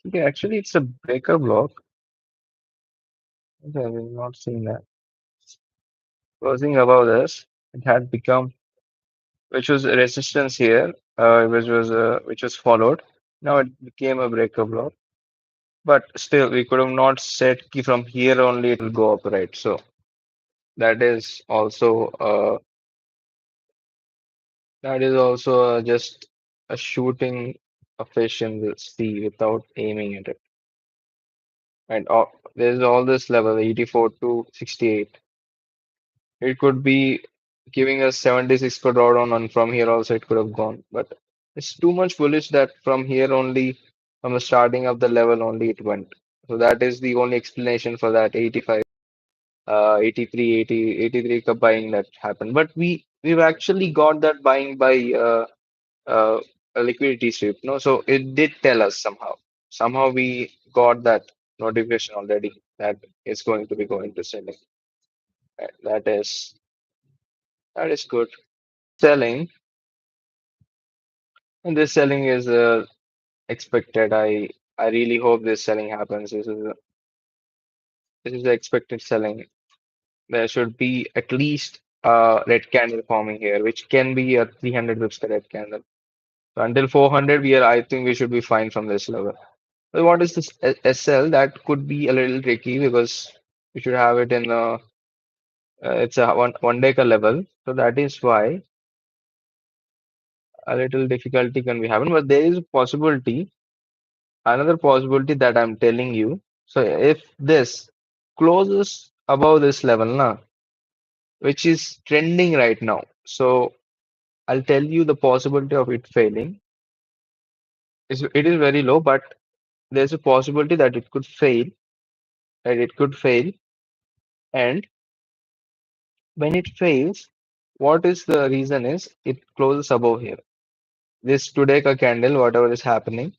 Okay, actually, it's a breaker block. Okay, we've not seen that. Closing above this, it had become, which was a resistance here, which was followed. Now it became a breaker block. But still, we could have not said ki from here only it will go up, right? So that is also just a shooting a fish in the sea without aiming at it. And there's all this level 84 to 68. It could be giving us 76 per drawdown, and from here also it could have gone. But it's too much bullish that from here only, from the starting of the level only it went. So that is the only explanation for that 85, 83, 80, 83 ka buying that happened. But we've actually got that buying by uh, a liquidity sweep. No, so it did tell us somehow. Somehow we got that notification already that it's going to be going to selling. That is good. Selling, and this selling is expected. I really hope this selling happens. This is the expected selling. There should be at least a red candle forming here, which can be a 300 pips red candle. So until 400, I think we should be fine from this level. But what is this SL? That could be a little tricky because we should have it in it's a one day level. So that is why a little difficulty can be happen. But there is a possibility, another possibility that I'm telling you. So if this closes above this level, na, which is trending right now. So I'll tell you the possibility of it failing. It is very low, but there's a possibility that it could fail, that it could fail. And when it fails, what is the reason is it closes above here. This today ka candle, whatever is happening,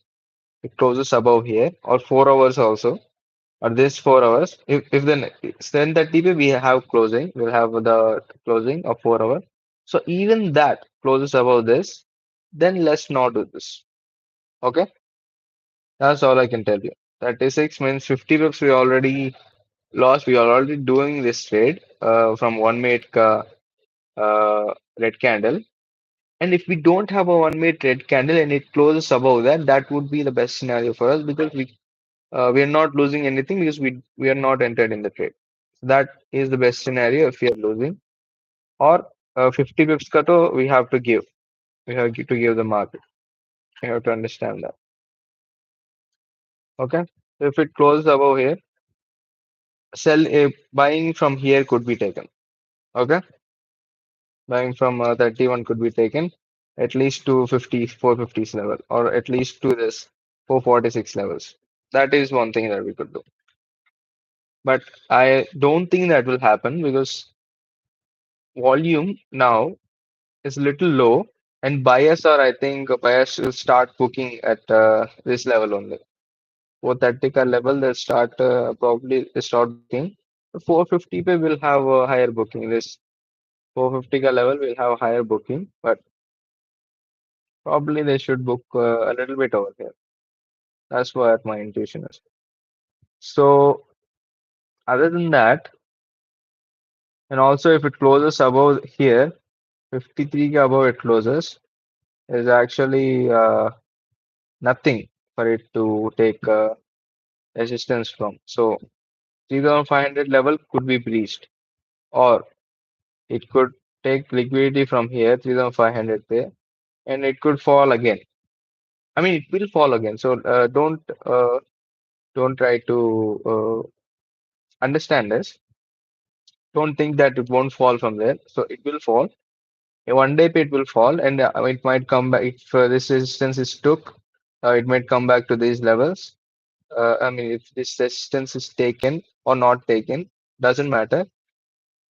it closes above here or 4 hours also, or this 4 hours. If then 10:30 we have closing, we'll have the closing of 4 hours. So even that closes above this, then let's not do this. Okay, that's all I can tell you. 36 means 50 pips we already lost. We are already doing this trade from one minute red candle. And if we don't have a one minute red candle and it closes above that, that would be the best scenario for us because we are not losing anything because we are not entered in the trade. So that is the best scenario if we are losing. Or 50 pips ka to we have to give. We have to give the market. You have to understand that. Okay. So if it closes above here, buying from here could be taken. Okay. Buying from 31 could be taken at least to 50, 450s level or at least to this 446 levels. That is one thing that we could do. But I don't think that will happen because volume now is a little low and buyers are, I think, buyers will start booking at this level only. 430 ka level, they start probably they start booking. 450 pe will have a higher booking. This 450 ka level will have higher booking, but probably they should book a little bit over here. That's what my intuition is. So other than that, and also if it closes above here, 53 ke above it closes, is actually nothing for it to take resistance from. So 3,500 level could be breached, or it could take liquidity from here, 3,500 there, and it could fall again. I mean, it will fall again. So don't try to understand this. Don't think that it won't fall from there. So it will fall. One day it will fall, and it might come back. If this resistance is took, it might come back to these levels. I mean, if this resistance is taken or not taken, doesn't matter.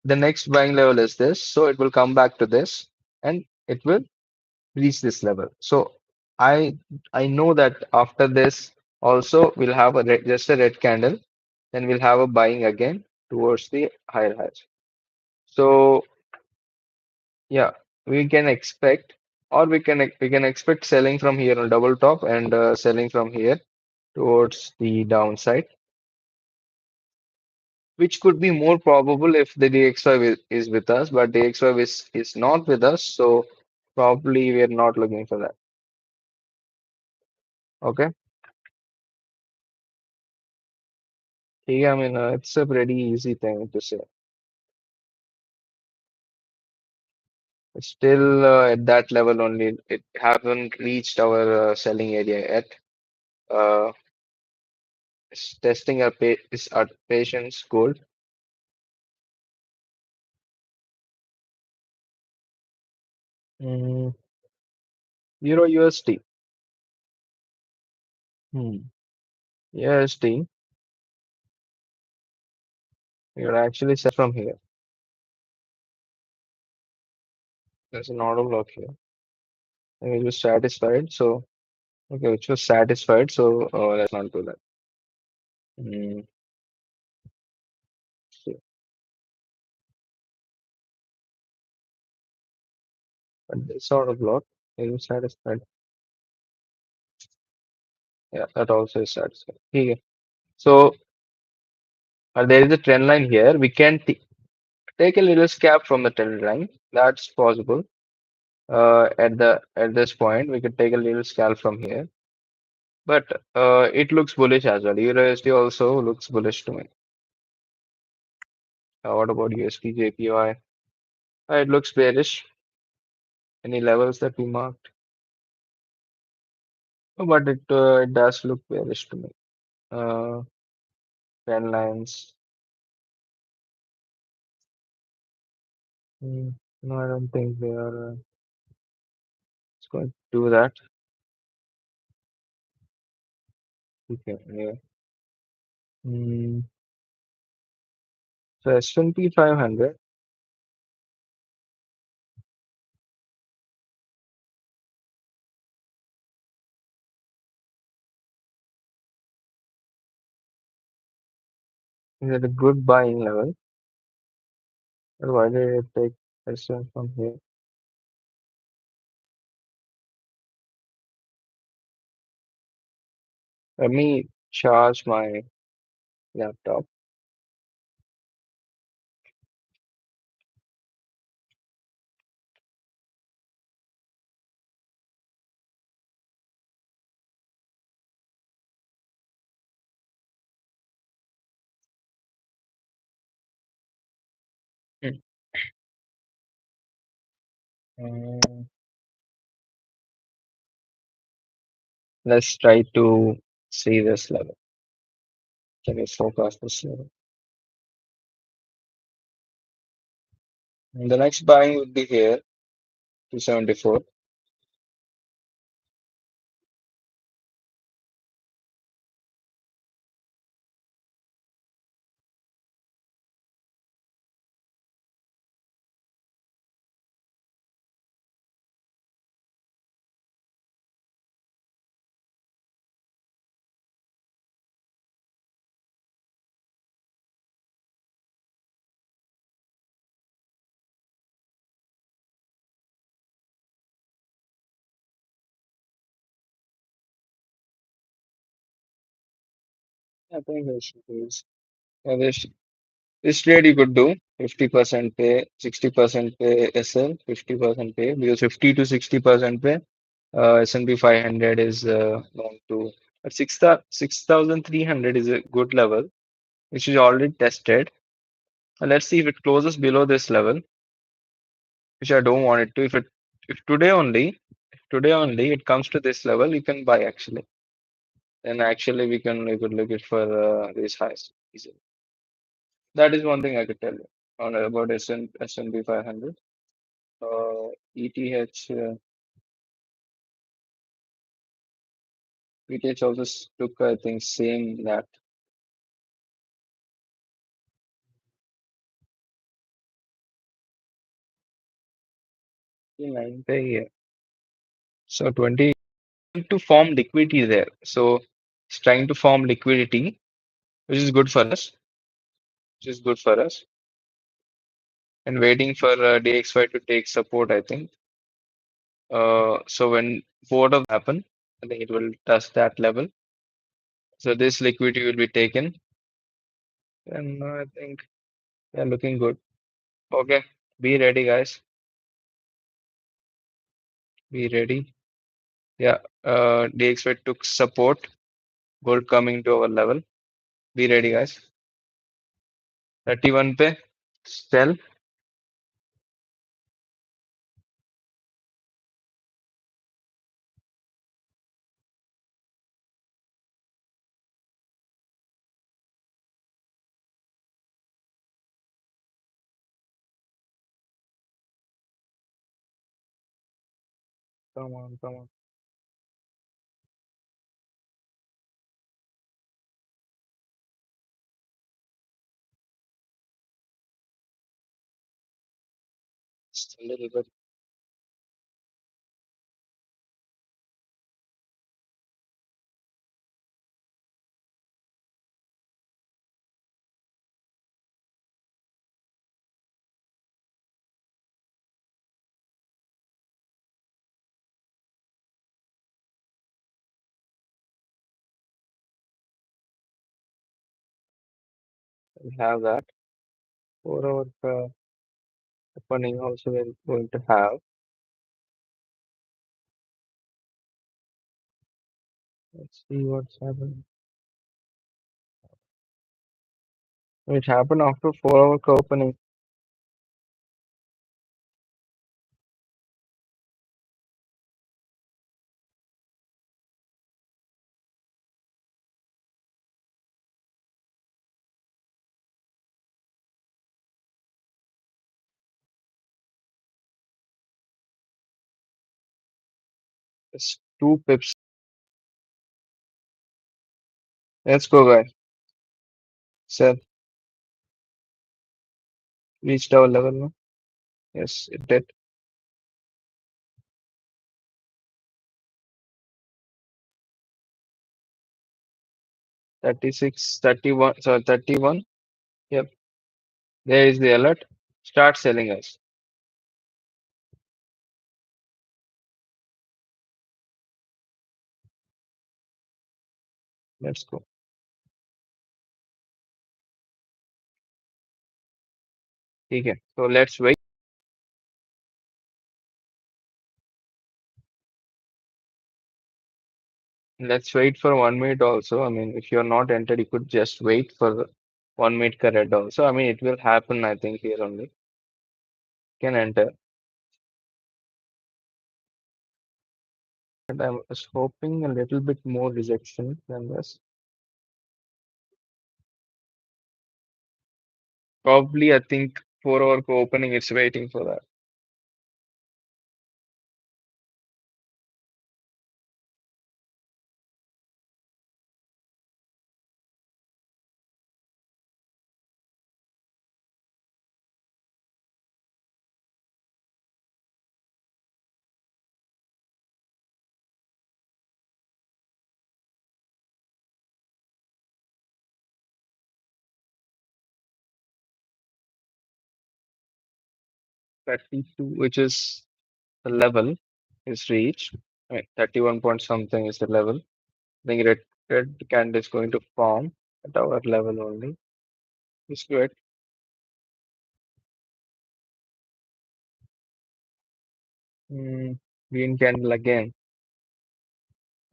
The next buying level is this, so it will come back to this, and it will reach this level. So I I know that after this also we'll have just a red candle, then we'll have a buying again towards the higher highs. So yeah, we can expect, or we can expect selling from here on double top and selling from here towards the downside, which could be more probable if the DXY is with us, but DXY is not with us, so probably we are not looking for that. Okay. Yeah, I mean, it's a pretty easy thing to say. It's still at that level only. It haven't reached our selling area yet. Uh, it's testing our patience gold. Mm, Euro USD. Hmm. USD. You're actually set from here. There's an order block here. And it was satisfied. So okay, which was satisfied. So let's not do that. Mm, so, but this order block is satisfied. Yeah, that also is satisfied. Okay. So there is a trend line here. We can take a little scalp from the trend line. That's possible. At this point, we could take a little scalp from here. But it looks bullish as well. USD also looks bullish to me. What about USD JPY? It looks bearish. Any levels that we marked? But it does look bearish to me. Uh, Trend lines. Hmm, no, I don't think they are. It's going to do that. Okay, yeah. Hmm. So S&P 500 is at a good buying level. But why did it take S&P from here? Let me charge my laptop. Hmm. Uh, let's try to see this level. Can we forecast this level? And the next buying would be here, 274. I think this is this trade you could do 50% pay, 60% pay SL, 50% pay because 50 to 60% pay. S&P 500 is known to, but 6,300 is a good level, which is already tested. Let's see if it closes below this level, which I don't want it to. If today only it comes to this level, you can buy actually. Then actually we could look it for these highs easily. That is one thing I could tell you on about S&P 500. ETH, ETH also took I think same that 9 per year. So 20 to form liquidity there. So it's trying to form liquidity, which is good for us, which is good for us. And waiting for DXY to take support, I think. So when both of happen, I think it will touch that level. So this liquidity will be taken, and I think they're looking good. Okay, be ready, guys. Be ready. Yeah, DXY took support. Gold coming to our level. Be ready, guys. 31 पे sell. Come on, come on. Just a little bit. We have that. 4 hour opening also we're going to have. Let's see what's happening. It happened after 4 hour opening. It's 2 pips. Let's go, guys. Sell. Reached our level now. Yes, it did. 36, 31. So 31. Yep. There is the alert. Start selling, guys. Let's go. Okay. So let's wait. Let's wait for 1 minute also. I mean, if you're not entered, you could just wait for the 1 minute correct also. I mean, it will happen, I think, here only. Can enter. And I was hoping a little bit more rejection than this. Probably, I think 4 hour opening, it's waiting for that. That 32, which is the level, is reached. I mean, 31 point something is the level. I think red candle is going to form at our level only. It's good. Mm, green candle again.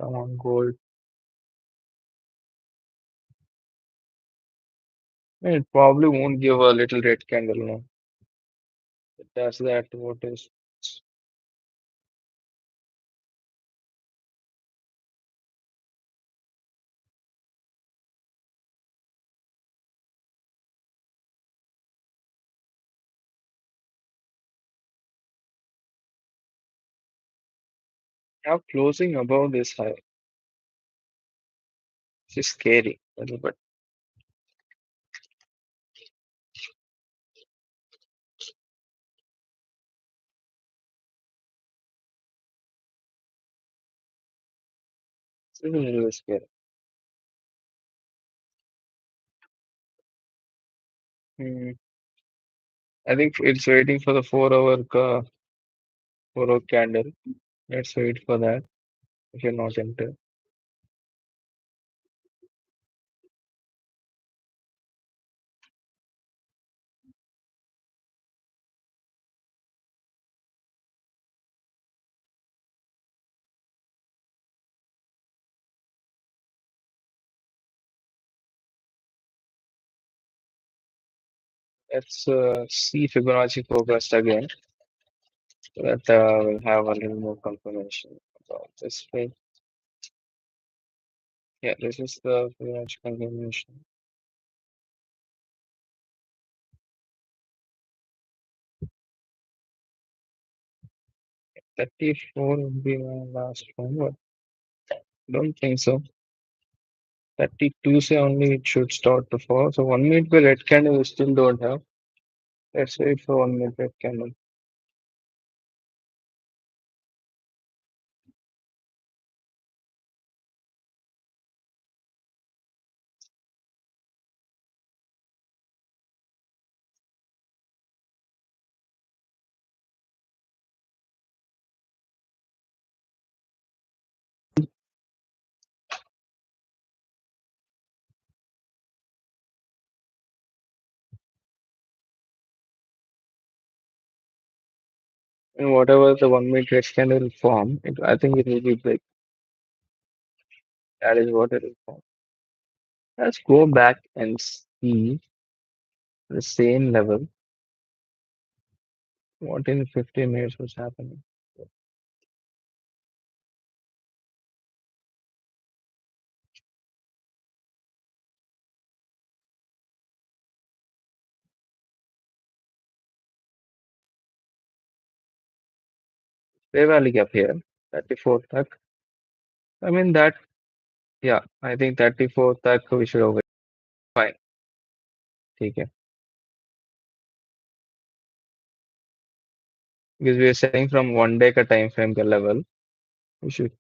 Come on, gold. It probably won't give a little red candle now. It does that. What is? Now closing above this high. This is scary a little bit. This is a little scary. Hmm. I think it's waiting for the 4 hour candle. Let's wait for that. If you're not entered. Let's see Fibonacci forecast again. So that we'll have a little more confirmation about this way. Yeah, this is the Fibonacci confirmation. 34 would be my last one, but don't think so. 32 say only it should start to fall. So 1 minute by red candle we still don't have. Let's wait for 1 minute red candle. And whatever the 1 minute red candle will form, I think it will be big. That is what it will form. Let's go back and see the same level. What in 15 minutes was happening. Fair value gap here, 34 tak. I mean that, yeah, I think 34 tak we should over. Fine. Okay. Because we are saying from 1 day ka time frame ka level, we should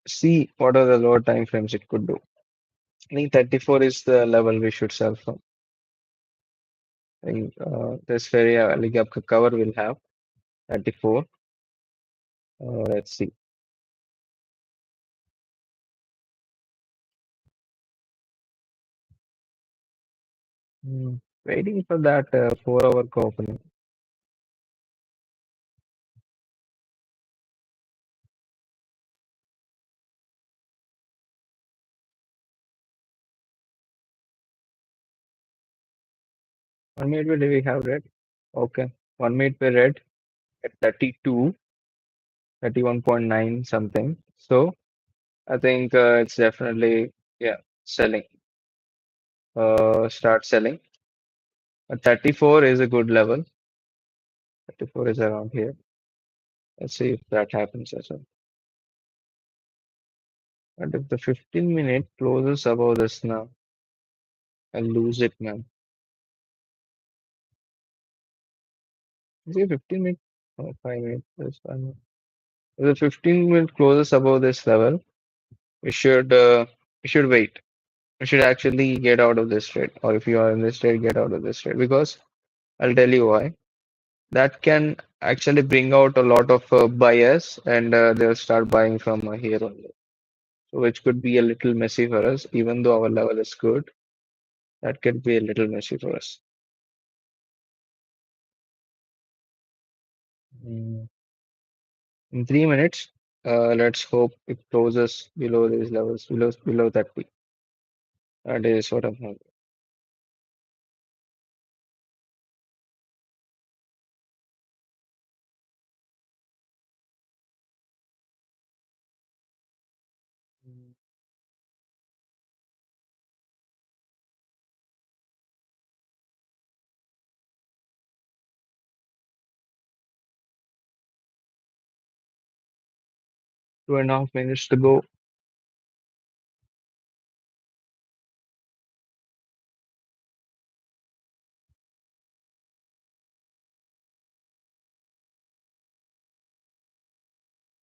see what are the lower time frames it could do. I think 34 is the level we should sell from. I think this very gap ka cover will have 34. Let's see. Hmm. Waiting for that 4 hour opening. 1 minute where do we have red? Okay. 1 minute per red at 32, 31.9 something. So I think it's definitely, yeah, selling. Start selling. 34 is a good level. 34 is around here. Let's see if that happens as well. And if the 15 minute closes above this now, I'll lose it, man. Is it 15 minute? Oh, 5 minutes. There's 5 minutes. If the 15 minute closes above this level, we should wait. We should actually get out of this trade. Or if you are in this trade, get out of this trade. Because I'll tell you why. That can actually bring out a lot of buyers and they'll start buying from here only. So which could be a little messy for us, even though our level is good. That could be a little messy for us. Mm. In 3 minutes, let's hope it closes below these levels, below 30. That is what I'm hoping. Mm. 2.5 minutes to go.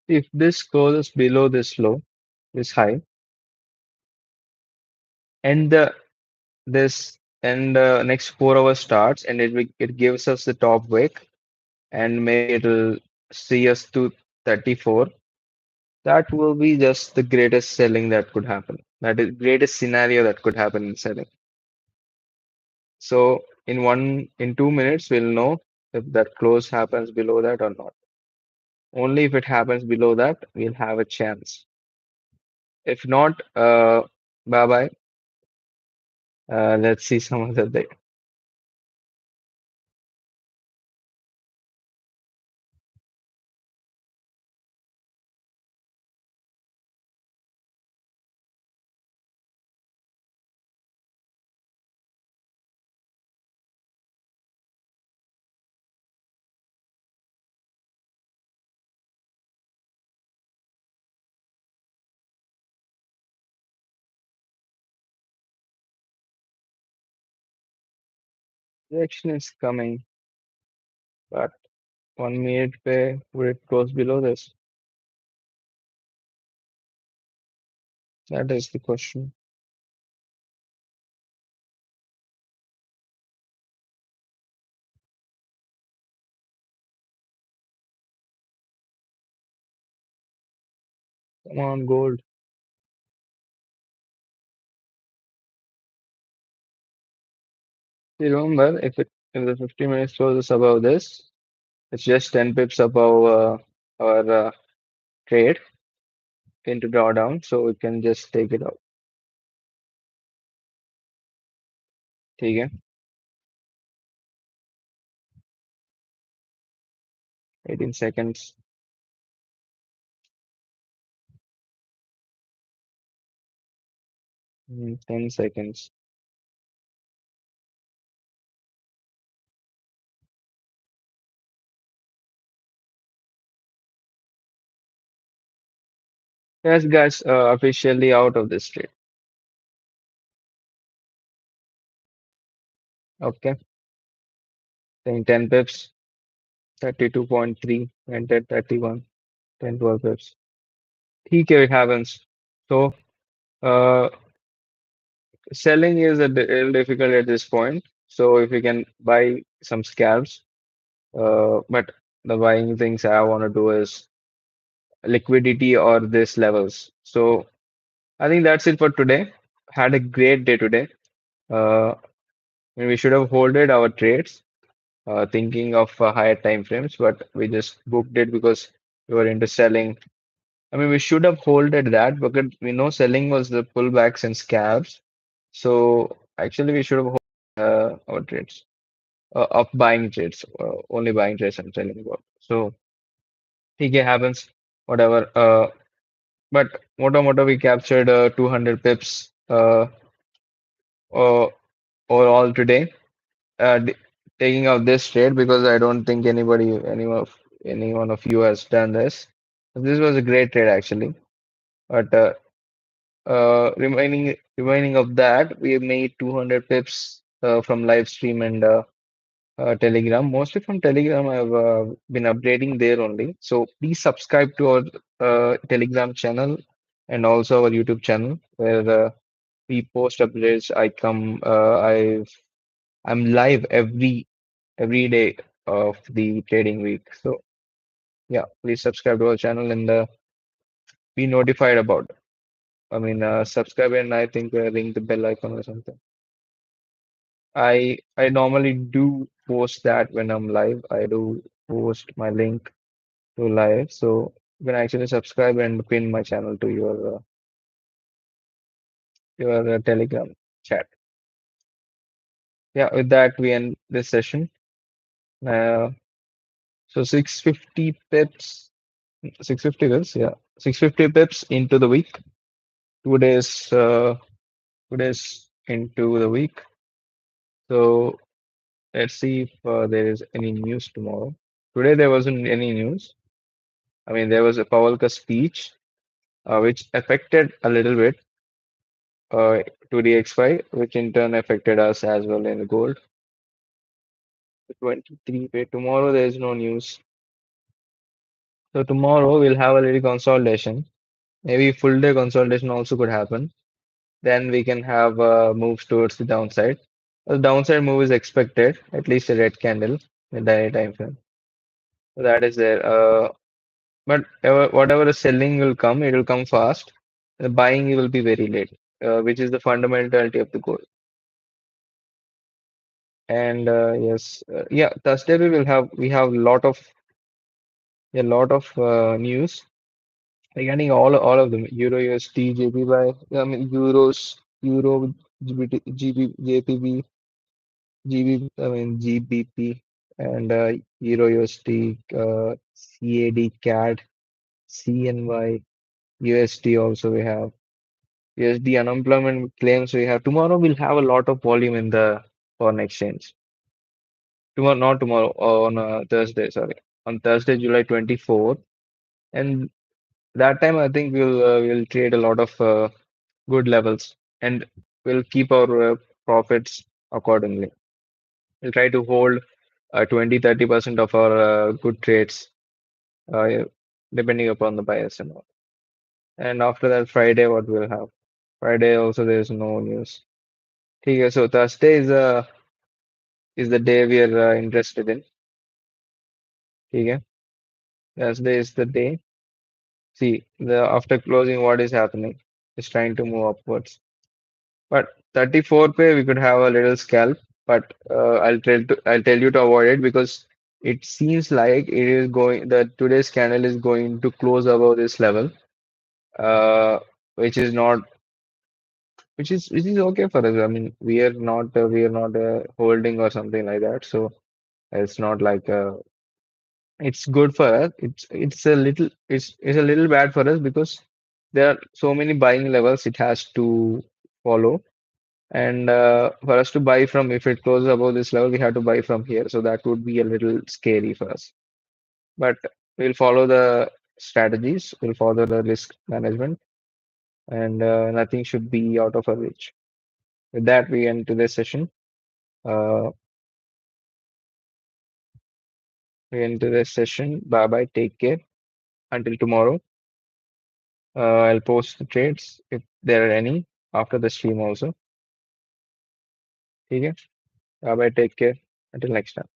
If this closes below this low, this high, and the next 4 hours starts, and it gives us the top wick, and maybe it'll see us to 34. That will be just the greatest selling that could happen. That is greatest scenario that could happen in selling. So in 2 minutes, we'll know if that close happens below that or not. Only if it happens below that, we'll have a chance. If not, bye bye. Let's see some other day. Reaction is coming, but 1 minute pay, would it close below this? That is the question. Come on, gold. See, remember, if the 50 minutes closes above this, it's just 10 pips above our trade into drawdown, so we can just take it out. ठीक है? 18 seconds. 10 seconds. Yes, guys, officially out of this trade. Okay, saying 10 pips, 32.3, and at 31, 10, 12 pips. ठीक है, it happens. So, uh, selling is a little difficult at this point. So, if you can buy some scalps, but the buying things I want to do is liquidity or this levels. So, I think that's it for today. Had a great day today. Uh, I mean, we should have holded our trades, thinking of higher time frames, but we just booked it because we were into selling. I mean, we should have holded that because we know selling was the pullbacks and scabs. So actually, we should have our trades, of buying trades, only buying trades and selling about. So TK happens, whatever. But moto we captured 200 pips uh, overall today. D Taking out this trade because I don't think any one of you has done this. This was a great trade actually. But remaining of that, we made 200 pips from live stream and Telegram. Mostly from Telegram, I've been updating there only. So please subscribe to our Telegram channel and also our YouTube channel where we post updates. I'm live every day of the trading week. So yeah, please subscribe to our channel and be notified about it. I mean, subscribe and I think ring the bell icon or something. I normally do post that when I'm live. I do post my link to live, so you can actually subscribe and pin my channel to your Telegram chat. Yeah, with that we end this session. Uh, so 650 pips, 650 pips, yeah, 650 pips into the week. 2 days, 2 days into the week. So let's see if there is any news tomorrow. Today there wasn't any news. I mean, there was a Pawalka speech, which affected a little bit to the X5, which in turn affected us as well in the gold. The 23 pay. Tomorrow there is no news. So tomorrow we'll have a little consolidation. Maybe full day consolidation also could happen. Then we can have moves towards the downside. The downside move is expected, at least a red candle in the daily time frame. So that is there. But whatever the selling will come, it will come fast. The buying will be very late, which is the fundamentality of the gold. And yes, yeah, Thursday we have a lot of news regarding all of them. Euro USD, JPY, I mean Euro, GBT, I mean GBP, and Euro USD, CAD, CAD, CNY, USD also we have. USD unemployment claims we have. Tomorrow we'll have a lot of volume in the foreign exchange. Tomorrow, not tomorrow, on Thursday, sorry. On Thursday, July 24th. And that time, I think we'll trade a lot of good levels and we'll keep our profits accordingly. We'll try to hold 20-30% of our good trades, uh, depending upon the bias and all. And after that, Friday, what we'll have? Friday also, there's no news. Okay, so Thursday is the day we are interested in. Okay, Thursday is the day. See, the after closing, what is happening? It's trying to move upwards. But 34 pay, we could have a little scalp, but I'll tell you to avoid it because it seems like it is going that today's candle is going to close above this level, uh, which is not which is okay for us. I mean, we are not holding or something like that, so it's not like it's good for us. It's a little bad for us because there are so many buying levels it has to follow. And for us to buy from, if it closes above this level, we have to buy from here. So that would be a little scary for us. But we'll follow the strategies, we'll follow the risk management, and nothing should be out of our reach. With that, we end today's session. Uh, we end today's session. Bye bye. Take care. Until tomorrow. I'll post the trades if there are any after the stream also. Okay. Bye bye. Take care. Until next time.